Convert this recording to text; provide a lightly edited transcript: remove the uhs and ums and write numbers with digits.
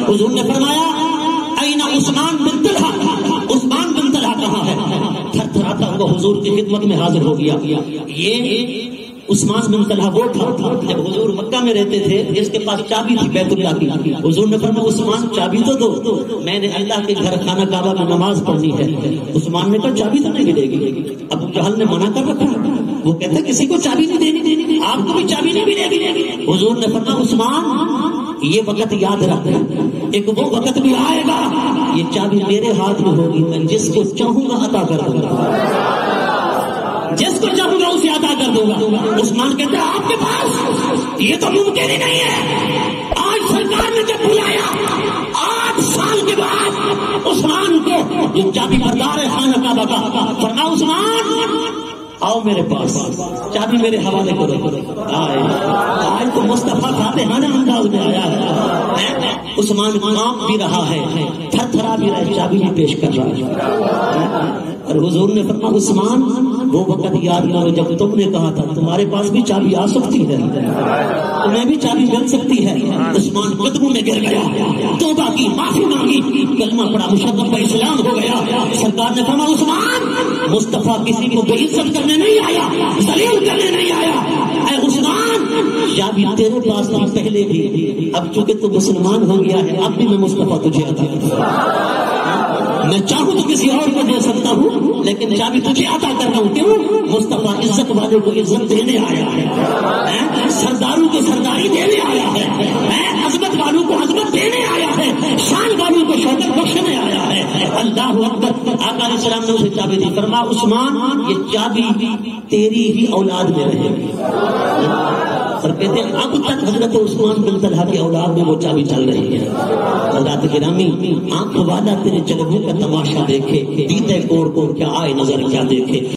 حضور نے فرمایا این عثمان بن طلحہ، عثمان بن طلحہ کہاں ہے؟ تھر تھراتا ہوا حضور کی خدمت میں حاضر ہو گیا. یہ عثمان بن طلحہ وہ تھا جب حضور مکہ میں رہتے تھے، اس کے پاس چابی تھی بیت اللہ کی. حضور نے فرمایا عثمان چابی تو دو، میں نے اللہ کے گھر خانہ کعبہ میں نماز پڑھنی ہے. عثمان نے کہا چابی تو نہیں ملے گی. ابو جہل نے منع کر رکھا، وہ کہتا کسی کو چابی نہیں دینی، آپ کو بھی چابی نہیں ملے گی. حضور نے فرمایا عثمان یہ وقت یاد رکھ، ایک وہ وقت بھی آئے گا یہ چابی میرے ہاتھ میں ہوگی، میں جس کو چاہوں گا عطا کر دوں گا، جس کو چاہوں گا اسے عطا کر دوں گا. عثمان کہتے ہیں آپ کے پاس یہ تو ممکن ہی نہیں ہے. آج سرکار نے جب بلایا 8 سال کے بعد عثمان کو، جو چابی بردار ہے خانہ کعبہ کا، فرمایا عثمان آؤ میرے پاس، چابی میرے حوالے کرو. آج تو مصطفیٰ فاتحانہ انداز میں آیا ہے. عثمان کانپ بھی رہا ہے، تھر تھرا بھی رہا ہے، چابی بھی پیش کر رہا ہے. اور حضور نے فرمایا عثمان وہ وقت یاد کرو جب تم نے کہا تھا تمہارے پاس بھی چابی آ سکتی ہے، تمہیں بھی چابی مل سکتی ہے. عثمان قدموں میں گر گیا، توبہ کی، معافی مانگی، کلمہ پڑا، مشرف اسلام ہو گیا. سرکار نے فرمایا عثمان مصطفیٰ کسی کو بے عزت کرنے نہیں آیا، ذلیل کرنے نہیں آیا. اے عثمان چابی تیرے پاس تھی پہلے بھی، اب چونکہ تو مسلمان ہو گیا ہے اب بھی میں مصطفیٰ تجھے عطا کروں. میں چاہوں تو کسی اور کو دے سکتا ہوں لیکن چابی تجھے عطا کر رہا ہوں. کیوں؟ مصطفیٰ عزت والے کو عزت دینے آیا ہے، سرداروں کو سرداری دینے آیا ہے، عظمت والوں کو عظمت دینے آیا ہے، شان والوں کو شوکت بخشنے آیا ہے. اللہ اکبر. آقا علیہ السلام نے اسے چابی دی. فرمایا عثمان یہ چابی تیری ہی اولاد میں رہے گی. اور کہتے ہیں اب تک حضرت عثمان بن طلحہ کی اولاد میں وہ چابی چل رہی ہے. حضرات گرامی آنکھ والا تیرے جلووں کا تماشا دیکھے، دیتے کوڑ کوڑ کیا آئے نظر کیا دیکھے.